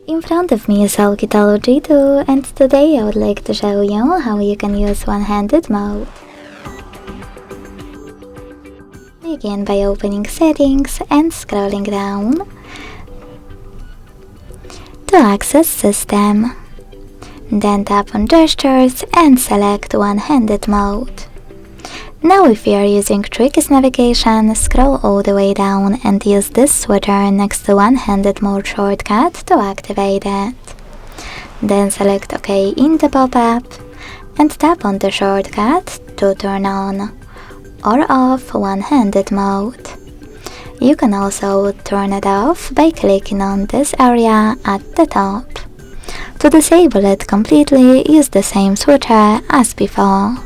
In front of me is OUKITEL G2, and today I would like to show you how you can use one-handed mode. Begin by opening Settings and scrolling down to access System. Then tap on Gestures and select one-handed mode. Now if you are using Tricky's navigation, scroll all the way down and use this switcher next to one-handed mode shortcut to activate it. Then select OK in the pop-up and tap on the shortcut to turn on or off one-handed mode. You can also turn it off by clicking on this area at the top. To disable it completely, use the same switcher as before.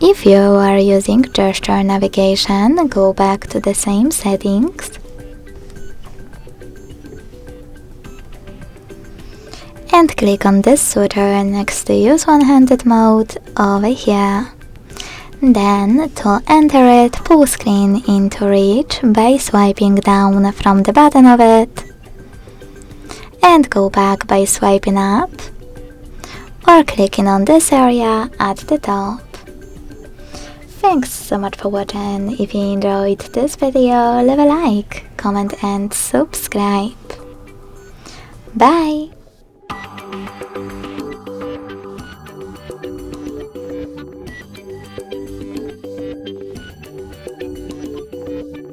If you are using gesture navigation, go back to the same settings and click on this switcher next to use one-handed mode over here. Then, to enter it, pull screen into reach by swiping down from the bottom of it and go back by swiping up or clicking on this area at the top. Thanks so much for watching. If you enjoyed this video, leave a like, comment and subscribe. Bye!